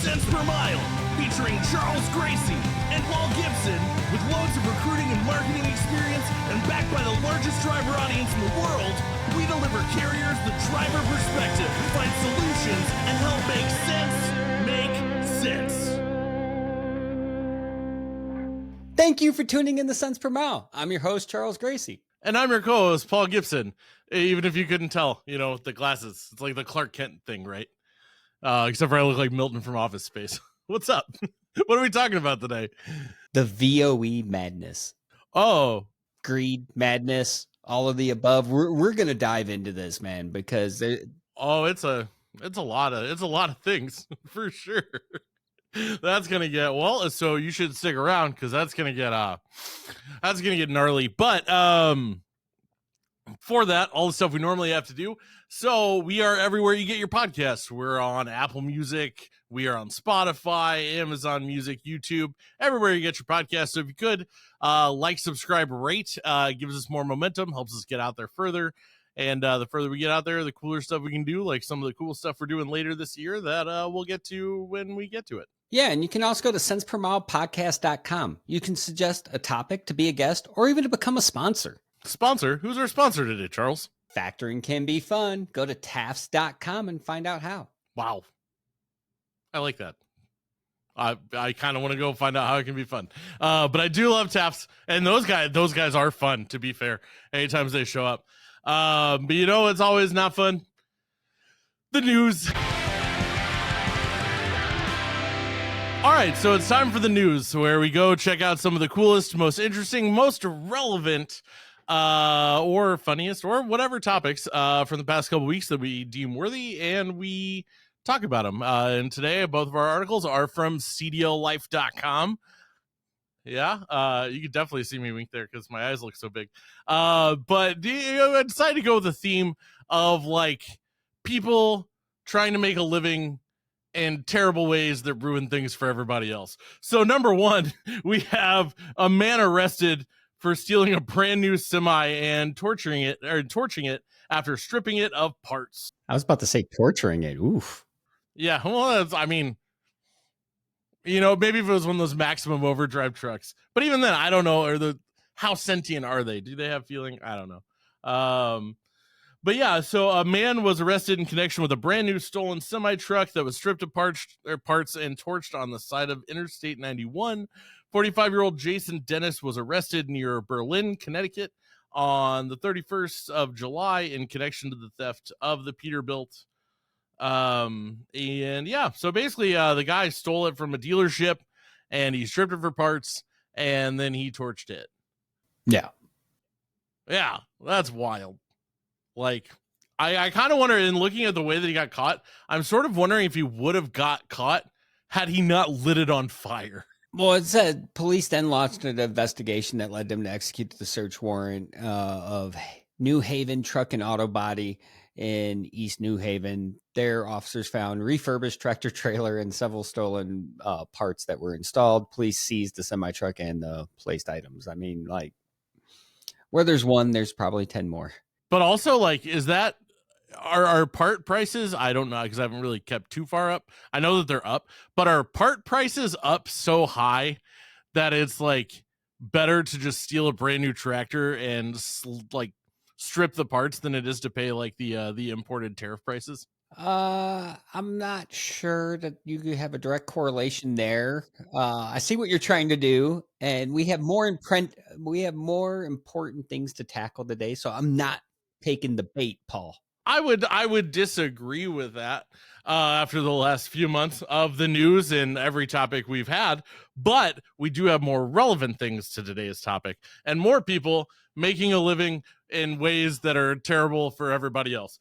Cents Per Mile, featuring Charles Gracie and Paul Gibson, with loads of recruiting and marketing experience and backed by the largest driver audience in the world. We deliver carriers the driver perspective, find solutions, and help make sense. Thank you for tuning in to Cents Per Mile. I'm your host, Charles Gracie. And I'm your co-host, Paul Gibson. Even if you couldn't tell, with the glasses. It's like the Clark Kent thing, right? Except for I look like Milton from Office Space. What's up? What are we talking about today? The VOE madness. Oh. Greed, madness, all of the above. We're going to dive into this, man, because it's a lot of things for sure. That's gonna get so you should stick around because that's gonna get gnarly. But for that, all the stuff we normally have to do. So we are everywhere you get your podcasts. We're on Apple Music, we are on Spotify, Amazon Music, YouTube, everywhere you get your podcasts. So if you could like, subscribe, rate, gives us more momentum, helps us get out there further. And the further we get out there, the cooler stuff we can do, like some of the cool stuff we're doing later this year that we'll get to when we get to it. Yeah, and you can also go to centspermilepodcast.com. You can suggest a topic to be a guest or even to become a sponsor. Sponsor? Who's our sponsor today, Charles? Factoring can be fun. Go to TAFS.com and find out how. Wow. I like that. I kind of want to go find out how it can be fun. But I do love TAFS, and those guys are fun, to be fair, anytime they show up. But it's always not fun. The news. All right, so it's time for the news, where we go check out some of the coolest, most interesting, most relevant, or funniest, or whatever topics from the past couple weeks that we deem worthy, and we talk about them. And today, both of our articles are from CDLLife.com. Yeah, you could definitely see me wink there because my eyes look so big. But I decided to go with a theme of people trying to make a living in terrible ways that ruin things for everybody else. So number one, we have a man arrested for stealing a brand new semi and torching it after stripping it of parts. I was about to say torturing it. Oof. Yeah, well, maybe if it was one of those maximum overdrive trucks, but even then, I don't know. How sentient are they? Do they have feeling? I don't know. But yeah, so a man was arrested in connection with a brand new stolen semi truck that was stripped of parts and torched on the side of Interstate 91. 45-year-old Jason Dennis was arrested near Berlin, Connecticut on the 31st of July in connection to the theft of the Peterbilt. And yeah, so basically the guy stole it from a dealership and he stripped it for parts and then he torched it. Yeah, that's wild. I kind of wonder, in looking at the way that he got caught, I'm sort of wondering if he would have got caught had he not lit it on fire. Well, it said police then launched an investigation that led them to execute the search warrant of New Haven Truck and Auto Body in East New Haven. Their officers found refurbished tractor trailer and several stolen parts that were installed. Police seized the semi truck and the placed items. I mean, where there's one, there's probably 10 more. But also, is that are part prices? I don't know because I haven't really kept too far up. I know that they're up, but are part prices up so high that it's better to just steal a brand new tractor and strip the parts than it is to pay the imported tariff prices? I'm not sure that you could have a direct correlation there. I see what you're trying to do, and we have more important things to tackle today. So I'm not taking the bait, Paul. I would disagree with that after the last few months of the news and every topic we've had, but we do have more relevant things to today's topic and more people making a living in ways that are terrible for everybody else.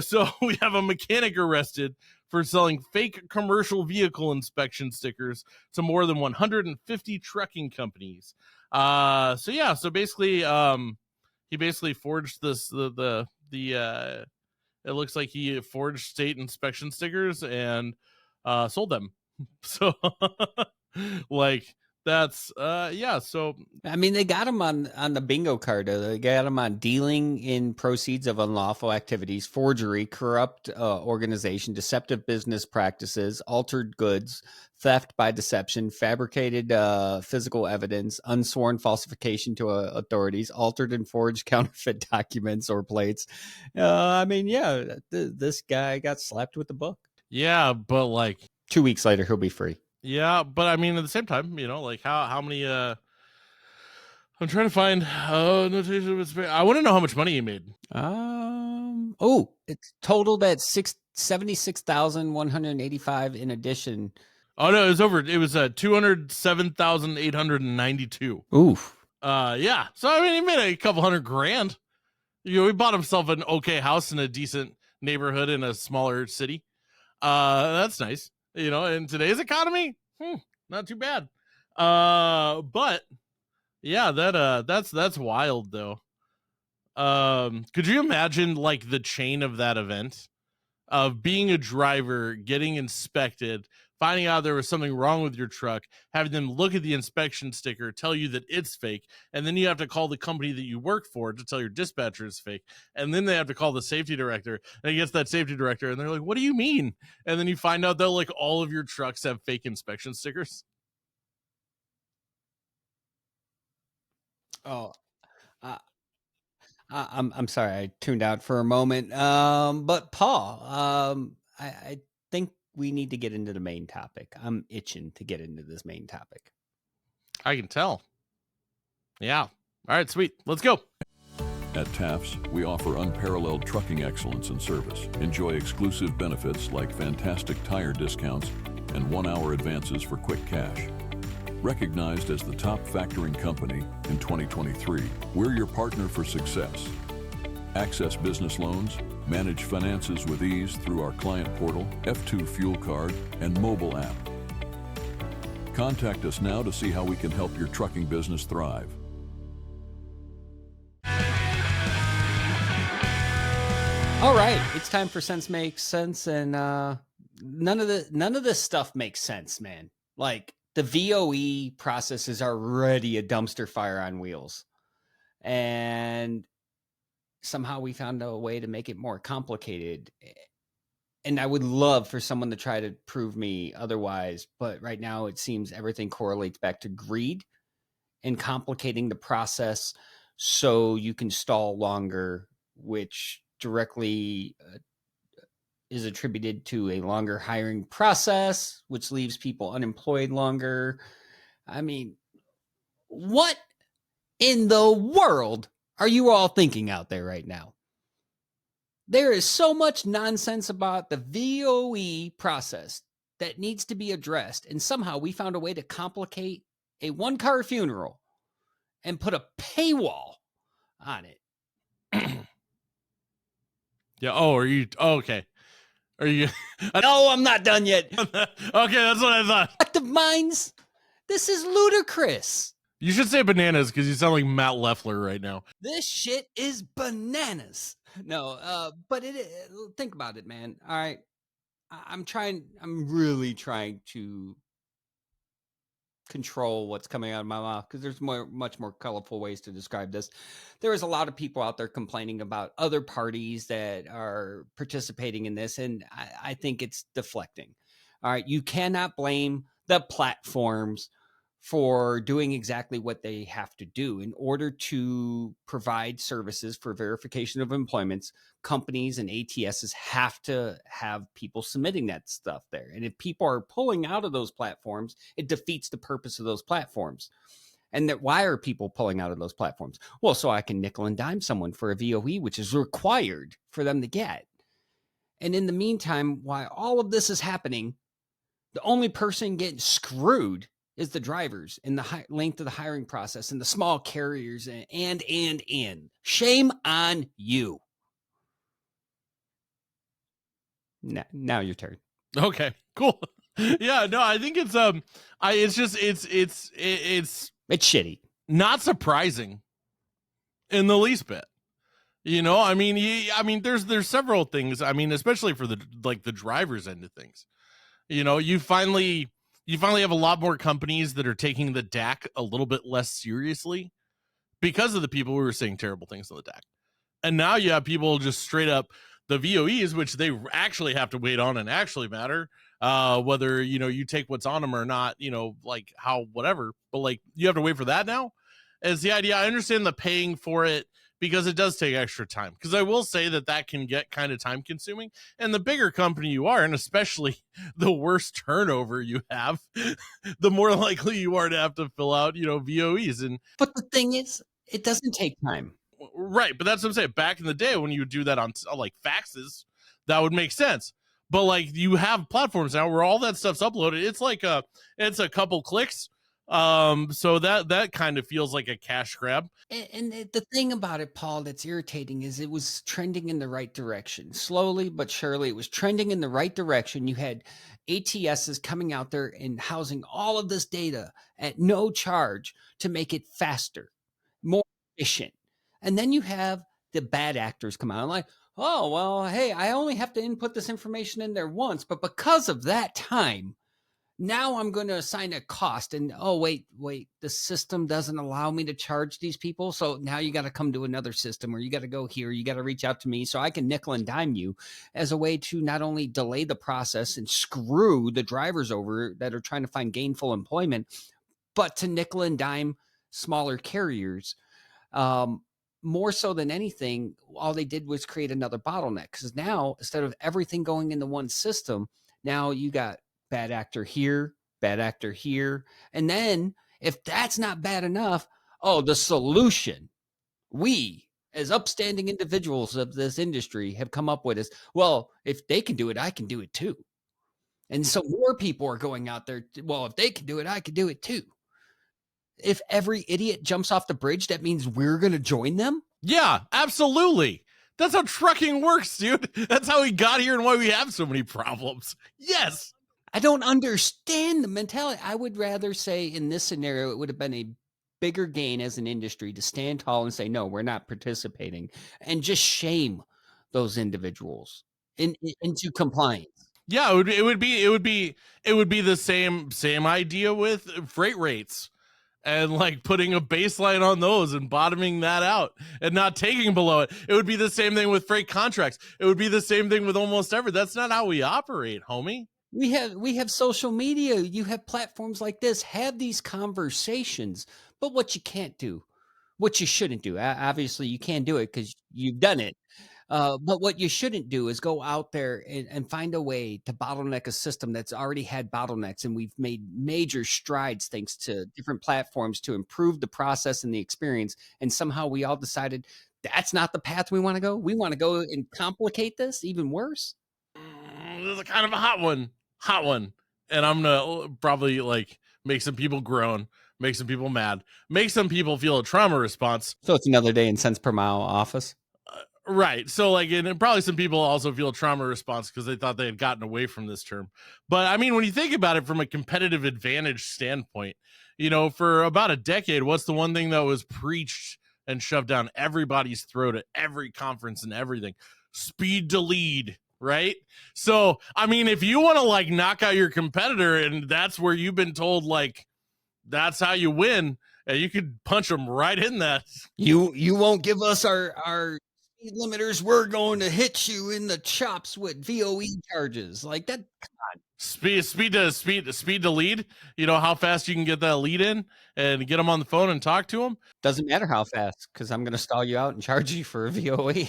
So we have a mechanic arrested for selling fake commercial vehicle inspection stickers to more than 150 trucking companies. So basically, he basically forged it looks like he forged state inspection stickers and sold them. So That's yeah. So I mean, they got him on the bingo card. They got him on dealing in proceeds of unlawful activities, forgery, corrupt organization, deceptive business practices, altered goods, theft by deception, fabricated physical evidence, unsworn falsification to authorities, altered and forged counterfeit documents or plates. I mean, yeah, this guy got slapped with the book. yeah, but like 2 weeks later, he'll be free. yeah, but I mean at the same time, you know, like how many I'm trying to find notation of his I want to know how much money he made. It's totaled at 76,185 in addition. Oh no, it was 207,892. Oof. Yeah. So I mean he made a couple $100,000. You know, he bought himself an okay house in a decent neighborhood in a smaller city. That's nice. You know, in today's economy, not too bad. But yeah, that's wild though. Could you imagine like the chain of that event of being a driver, getting inspected, finding out there was something wrong with your truck, having them look at the inspection sticker, tell you that it's fake, and then you have to call the company that you work for to tell your dispatcher it's fake, and then they have to call the safety director, and he gets that safety director, and they're like, what do you mean? And then you find out that like all of your trucks have fake inspection stickers. Oh, I'm sorry, I tuned out for a moment. But Paul, I think we need to get into the main topic. I'm itching to get into this main topic. I can tell. Yeah. All right, sweet. Let's go. At TAFS, we offer unparalleled trucking excellence and service. Enjoy exclusive benefits like fantastic tire discounts and 1-hour advances for quick cash. Recognized as the top factoring company in 2023, we're your partner for success. Access business loans, manage finances with ease through our client portal, F2 fuel card, and mobile app. Contact us now to see how we can help your trucking business thrive. All right, it's time for Sense Makes Sense, and none of this stuff makes sense, man. Like, the VOE process is already a dumpster fire on wheels. And somehow we found a way to make it more complicated. And I would love for someone to try to prove me otherwise. But right now it seems everything correlates back to greed and complicating the process so you can stall longer, which directly is attributed to a longer hiring process, which leaves people unemployed longer. I mean, what in the world are you all thinking out there right now? There is so much nonsense about the VOE process that needs to be addressed. And somehow we found a way to complicate a one-car funeral and put a paywall on it. Yeah. Oh, are you? Oh, okay. Are you? No, I'm not done yet. Okay, that's what I thought. Collective minds, this is ludicrous. You should say bananas because you sound like Matt Leffler right now. This shit is bananas. No, but think about it, man. All right. I'm really trying to control what's coming out of my mouth because there's much more colorful ways to describe this. There is a lot of people out there complaining about other parties that are participating in this, and I think it's deflecting. All right, you cannot blame the platforms for doing exactly what they have to do in order to provide services for verification of employments. Companies and ATSs have to have people submitting that stuff there. And if people are pulling out of those platforms, it defeats the purpose of those platforms. And why are people pulling out of those platforms? Well, so I can nickel and dime someone for a VOE, which is required for them to get. And in the meantime, while all of this is happening, the only person getting screwed is the drivers in the length of the hiring process and the small carriers and shame on you. Now your turn. Okay, cool. Yeah, no, I think it's it's shitty. Not surprising in the least bit. You know, I mean, there's several things. I mean, especially for the drivers end of things. You know, you finally you finally have a lot more companies that are taking the DAC a little bit less seriously because of the people who were saying terrible things on the DAC. And now you have people just straight up the VOEs, which they actually have to wait on and actually matter, whether, you take what's on them or not, like how, whatever, but like you have to wait for that now is the idea. I understand the paying for it because it does take extra time. Because I will say that can get kind of time consuming. And the bigger company you are, and especially the worse turnover you have, the more likely you are to have to fill out, VOEs. But the thing is, it doesn't take time. Right. But that's what I'm saying. Back in the day when you would do that on like faxes, that would make sense. But like you have platforms now where all that stuff's uploaded. It's like it's a couple clicks. So that kind of feels like a cash grab. And the thing about it, Paul, that's irritating is it was trending in the right direction. Slowly but surely, it was trending in the right direction. You had ATSs coming out there and housing all of this data at no charge to make it faster, more efficient. And then you have the bad actors come out and like, oh, well, hey, I only have to input this information in there once, but because of that time, now I'm going to assign a cost. And oh, wait, the system doesn't allow me to charge these people. So now you got to come to another system, or you got to go here. You got to reach out to me so I can nickel and dime you as a way to not only delay the process and screw the drivers over that are trying to find gainful employment, but to nickel and dime smaller carriers. More so than anything, all they did was create another bottleneck, because now instead of everything going into one system, now you got bad actor here, bad actor here. And then if that's not bad enough, the solution we as upstanding individuals of this industry have come up with is, well, if they can do it, I can do it too. And so more people are going out there. Well, if they can do it, I can do it too. If every idiot jumps off the bridge, that means we're going to join them? Yeah, absolutely. That's how trucking works, dude. That's how we got here and why we have so many problems. Yes. I don't understand the mentality. I would rather say in this scenario, it would have been a bigger gain as an industry to stand tall and say, no, we're not participating, and just shame those individuals into compliance. Yeah, it would be the same idea with freight rates. And like putting a baseline on those and bottoming that out and not taking below it. It would be the same thing with freight contracts. It would be the same thing with almost every. That's not how we operate, homie. We have social media. You have platforms like this. Have these conversations. But what you can't do, what you shouldn't do, obviously you can't do it because you've done it. But what you shouldn't do is go out there and find a way to bottleneck a system that's already had bottlenecks. And we've made major strides thanks to different platforms to improve the process and the experience. And somehow we all decided that's not the path we want to go. We want to go and complicate this even worse. This is kind of a hot one. And I'm going to probably like make some people groan, make some people mad, make some people feel a trauma response. So it's another day in cents per mile office. Right. So like, and probably some people also feel trauma response because they thought they had gotten away from this term. But I mean, when you think about it from a competitive advantage standpoint, for about a decade, what's the one thing that was preached and shoved down everybody's throat at every conference and everything? Speed to lead. Right. So, I mean, if you want to like knock out your competitor and that's where you've been told, like, that's how you win, and you could punch them right in that. You won't give us our speed limiters, we're going to hit you in the chops with VOE charges like that. Come on. Speed to lead. How fast you can get that lead in and get them on the phone and talk to them. Doesn't matter how fast, because I'm going to stall you out and charge you for a VOE.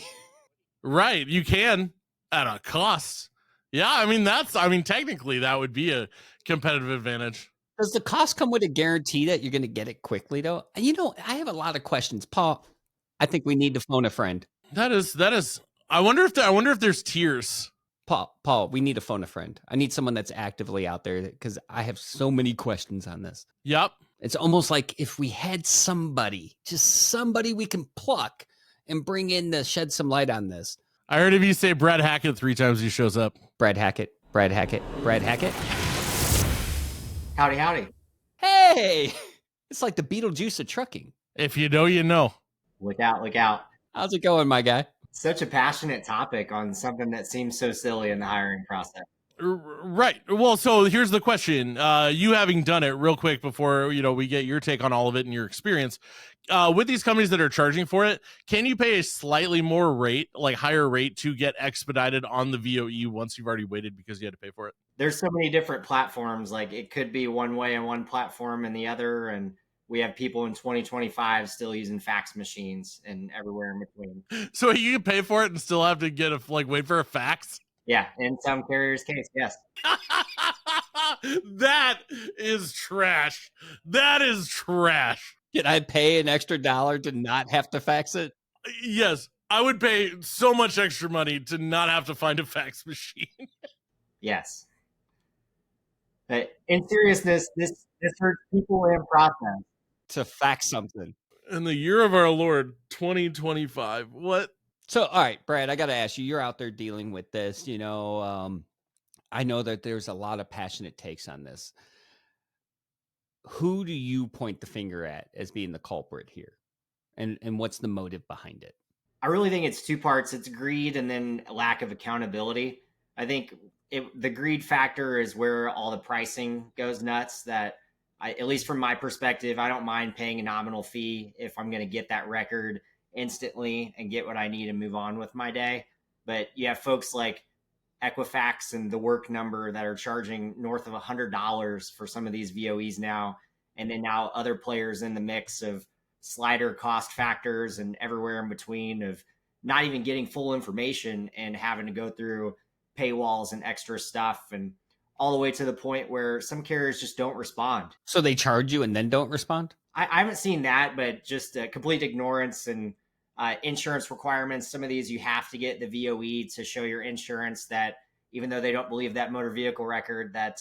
Right. You can at a cost. Yeah. I mean, technically that would be a competitive advantage. Does the cost come with a guarantee that you're going to get it quickly though? I have a lot of questions, Paul. I think we need to phone a friend. That is. I wonder if there's tiers. Paul, we need to phone a friend. I need someone that's actively out there because I have so many questions on this. Yep. It's almost like if we had just somebody we can pluck and bring in to shed some light on this. I heard if you say Brad Hackett 3 times, he shows up. Brad Hackett. Howdy. Hey, it's like the Beetlejuice of trucking. If you know, you know. Look out. How's it going, my guy? Such a passionate topic on something that seems so silly in the hiring process. Right. Well, so here's the question. You having done it real quick before, we get your take on all of it and your experience. With these companies that are charging for it, can you pay a slightly more rate, like higher rate, to get expedited on the VOE once you've already waited because you had to pay for it? There's so many different platforms. Like it could be one way on one platform and the other. And we have people in 2025 still using fax machines and everywhere in between. So you can pay for it and still have to wait for a fax? Yeah, in some carriers' case, yes. That is trash. That is trash. Can I pay an extra $1 to not have to fax it? Yes, I would pay so much extra money to not have to find a fax machine. Yes. But in seriousness, this hurts people and process. To fax something. In the year of our Lord, 2025. What? So, all right, Brad, I got to ask you, you're out there dealing with this, I know that there's a lot of passionate takes on this. Who do you point the finger at as being the culprit here? And what's the motive behind it? I really think it's two parts. It's greed and then lack of accountability. I think the greed factor is where all the pricing goes nuts. That at least from my perspective, I don't mind paying a nominal fee if I'm going to get that record instantly and get what I need and move on with my day. But you have folks like Equifax and The Work Number that are charging north of $100 for some of these VOEs now. And then now other players in the mix of slider cost factors and everywhere in between of not even getting full information and having to go through paywalls and extra stuff, and all the way to the point where some carriers just don't respond. So they charge you and then don't respond? I haven't seen that, but just complete ignorance and insurance requirements. Some of these you have to get the VOE to show your insurance, that even though they don't believe that motor vehicle record that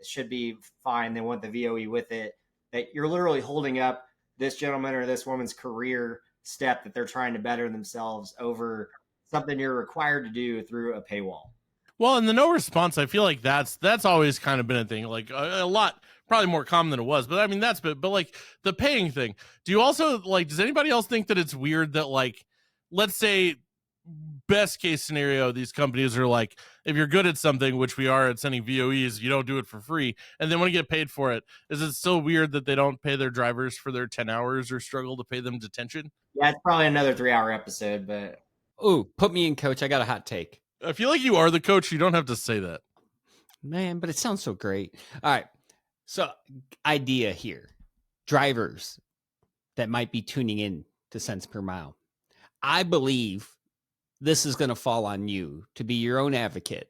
should be fine, they want the VOE with it, that you're literally holding up this gentleman or this woman's career step that they're trying to better themselves over something you're required to do through a paywall. Well, and the no response, I feel like that's always kind of been a thing, like a lot, probably more common than it was. But I mean, but like the paying thing. Do you also does anybody else think that it's weird that, like, let's say best case scenario, these companies are like, if you're good at something, which we are at sending VOEs, you don't do it for free, and then when you get paid for it, is it still weird that they don't pay their drivers for their 10 hours or struggle to pay them detention? Yeah, it's probably another 3-hour episode, but... Ooh, put me in, coach. I got a hot take. I feel like you are the coach. You don't have to say that. Man, but it sounds so great. All right. So, idea here. Drivers that might be tuning in to cents per mile. I believe this is going to fall on you to be your own advocate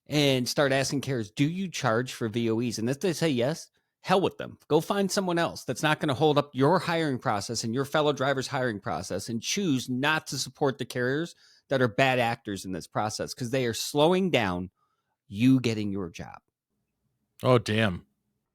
and start asking carriers, do you charge for VOEs? And if they say yes, hell with them. Go find someone else that's not going to hold up your hiring process and your fellow driver's hiring process, and choose not to support the carriers that are bad actors in this process, because they are slowing down you getting your job. Oh, damn.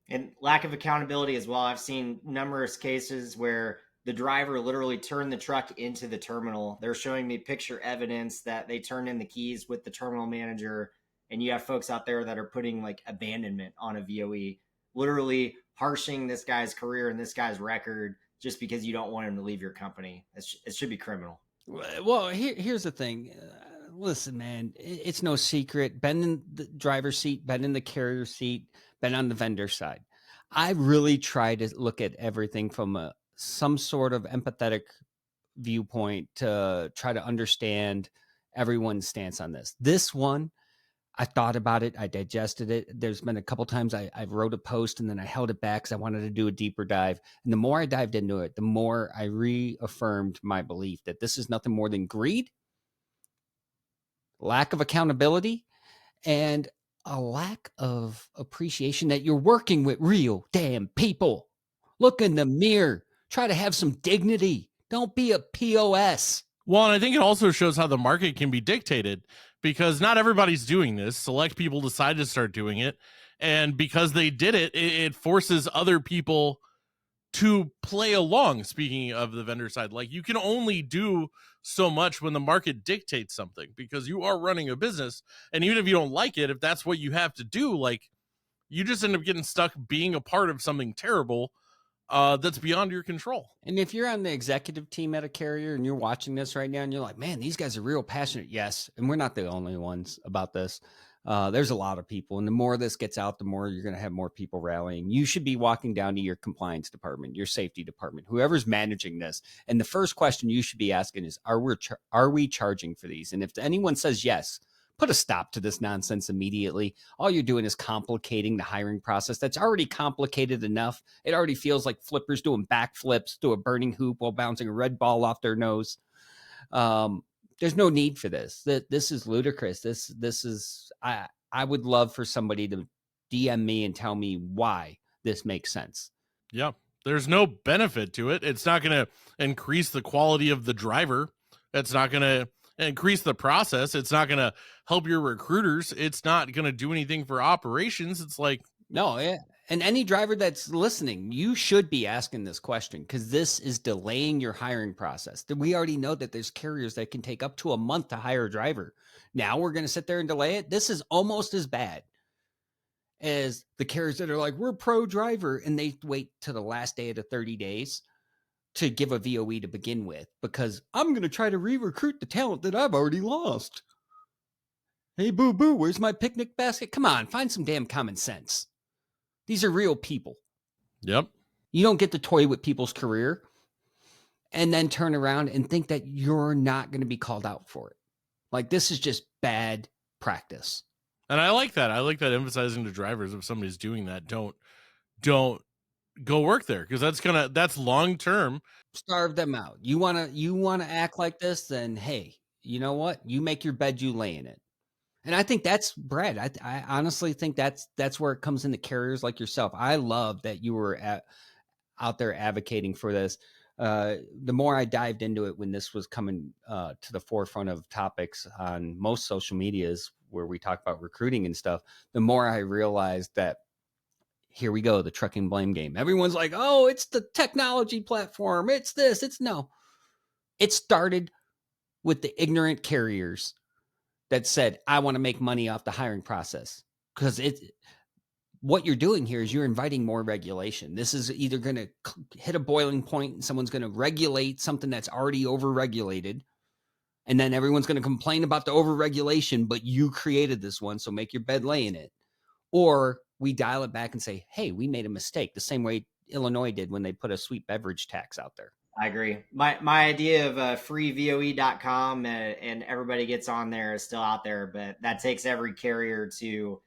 And lack of accountability as well. I've seen numerous cases where the driver literally turned the truck into the terminal. They're showing me picture evidence that they turned in the keys with the terminal manager. And you have folks out there that are putting like abandonment on a VOE, literally harshing this guy's career and this guy's record just because you don't want him to leave your company. It should be criminal. Well, here's the thing. Listen, man, it's no secret. Been in the driver's seat, been in the carrier seat, been on the vendor side. I really try to look at everything from some sort of empathetic viewpoint to try to understand everyone's stance on this. This one, I thought about it. I digested it. There's been a couple times I wrote a post and then I held it back because I wanted to do a deeper dive. And the more I dived into it, the more I reaffirmed my belief that this is nothing more than greed, lack of accountability, and a lack of appreciation that you're working with real damn people. Look in the mirror. Try to have some dignity. Don't be a POS. Well, and I think it also shows how the market can be dictated, because not everybody's doing this. Select people decide to start doing it. And because they did it, it forces other people to play along. Speaking of the vendor side, like, you can only do so much when the market dictates something, because you are running a business. And even if you don't like it, if that's what you have to do, like, you just end up getting stuck being a part of something terrible that's beyond your control. And if you're on the executive team at a carrier and you're watching this right now and you're like, man, these guys are real passionate. Yes. And we're not the only ones about this. There's a lot of people, and the more this gets out, the more you're going to have more people rallying. You should be walking down to your compliance department, your safety department, whoever's managing this, and the first question you should be asking is, are we charging for these? And if anyone says yes, put a stop to this nonsense immediately. All you're doing is complicating the hiring process. That's already complicated enough. It already feels like flippers doing backflips to a burning hoop while bouncing a red ball off their nose. There's no need for this. This is ludicrous. This is, I would love for somebody to DM me and tell me why this makes sense. Yeah. There's no benefit to it. It's not going to increase the quality of the driver. It's not going to increase the process. It's not going to help your recruiters. It's not going to do anything for operations. It's like, no, yeah. And any driver that's listening, you should be asking this question, because this is delaying your hiring process. We already know that there's carriers that can take up to a month to hire a driver. Now we're going to sit there and delay it. This is almost as bad as the carriers that are like, we're pro driver, and they wait to the last day of the 30 days to give a VOE to begin with, because I'm going to try to re-recruit the talent that I've already lost. Hey, boo-boo, where's my picnic basket? Come on, find some damn common sense. These are real people. Yep. You don't get to toy with people's career and then turn around and think that you're not going to be called out for it. Like, this is just bad practice. And I like that. I like that, emphasizing to drivers, if somebody's doing that, don't go work there, because that's long term. Starve them out. You want to act like this, then hey, you know what? You make your bed, you lay in it. And I think that's Brad. I honestly think that's where it comes into carriers like yourself. I love that you were out there advocating for this. The more I dived into it when this was coming to the forefront of topics on most social medias where we talk about recruiting and stuff, the more I realized that here we go, the trucking blame game. Everyone's like, oh, it's the technology platform. It's this, it's no. It started with the ignorant carriers that said, I want to make money off the hiring process. Because what you're doing here is you're inviting more regulation. This is either going to hit a boiling point and someone's going to regulate something that's already over-regulated. And then everyone's going to complain about the over-regulation, but you created this one, so make your bed lay in it. Or we dial it back and say, hey, we made a mistake, the same way Illinois did when they put a sweet beverage tax out there. I agree. My idea of freevoe.com and everybody gets on there is still out there, but that takes every carrier to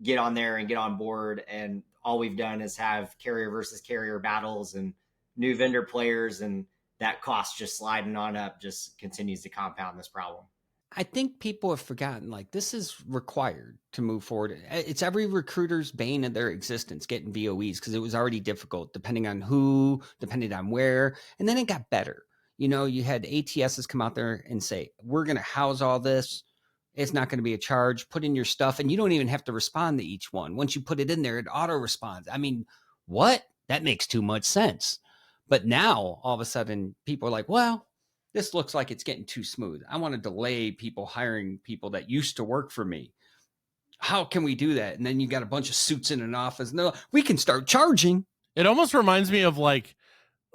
get on there and get on board. And all we've done is have carrier versus carrier battles and new vendor players, and that cost just sliding on up just continues to compound this problem. I think people have forgotten, like, this is required to move forward. It's every recruiter's bane of their existence, getting VOEs, because it was already difficult, depending on who, depending on where. And then it got better. You know, you had ATSs come out there and say, we're going to house all this. It's not going to be a charge. Put in your stuff. And you don't even have to respond to each one. Once you put it in there, it auto responds. I mean, what? That makes too much sense. But now all of a sudden people are like, well, this looks like it's getting too smooth. I want to delay people hiring people that used to work for me. How can we do that? And then you got a bunch of suits in an office. No, we can start charging. It almost reminds me of like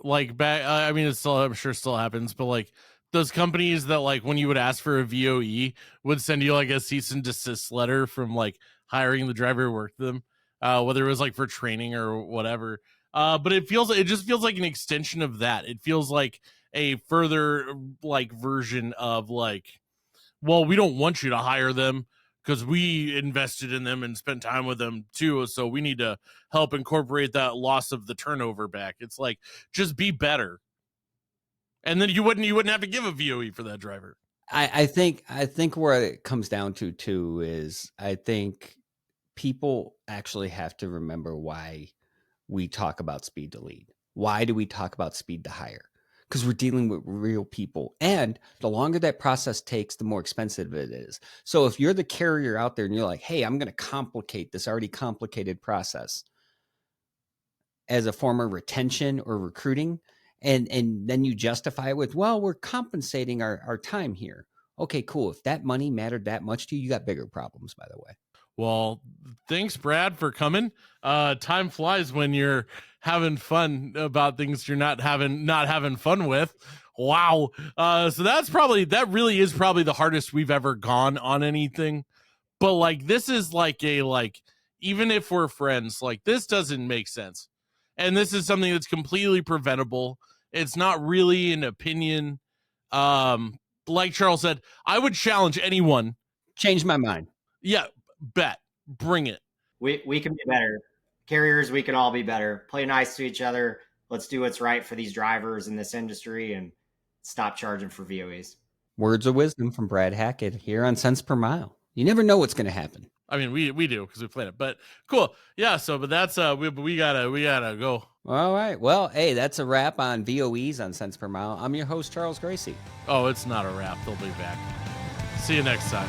back. I mean, it's still, I'm sure still happens, but like those companies that, like, when you would ask for a VOE, would send you like a cease and desist letter from like hiring the driver who worked them, whether it was like for training or whatever. But it just feels like an extension of that. It feels like a further like version of like, well, we don't want you to hire them because we invested in them and spent time with them too, so we need to help incorporate that loss of the turnover back. It's like, just be better, and then you wouldn't have to give a VOE for that driver. I think where it comes down to too is, I think people actually have to remember why we talk about speed to lead. Why do we talk about speed to hire? Because we're dealing with real people. And the longer that process takes, the more expensive it is. So if you're the carrier out there and you're like, hey, I'm going to complicate this already complicated process as a form of retention or recruiting, and then you justify it with, well, we're compensating our time here. Okay, cool. If that money mattered that much to you, you got bigger problems, by the way. Well, thanks, Brad, for coming. Time flies when you're having fun about things you're not having fun with. Wow. So that really is probably the hardest we've ever gone on anything. But like, this is like even if we're friends, like this doesn't make sense. And this is something that's completely preventable. It's not really an opinion. Like Charles said, I would challenge anyone. Change my mind. Yeah, bet. Bring it. We can be better. Carriers, we can all be better. Play nice to each other. Let's do what's right for these drivers in this industry and stop charging for VOEs. Words of wisdom from Brad Hackett here on Cents Per Mile. You never know what's going to happen. I mean, we do because we played it, but cool. Yeah. So, but that's we gotta go. All right. Well, hey, that's a wrap on VOEs on Cents Per Mile. I'm your host, Charles Gracie. Oh, it's not a wrap. They'll be back. See you next time.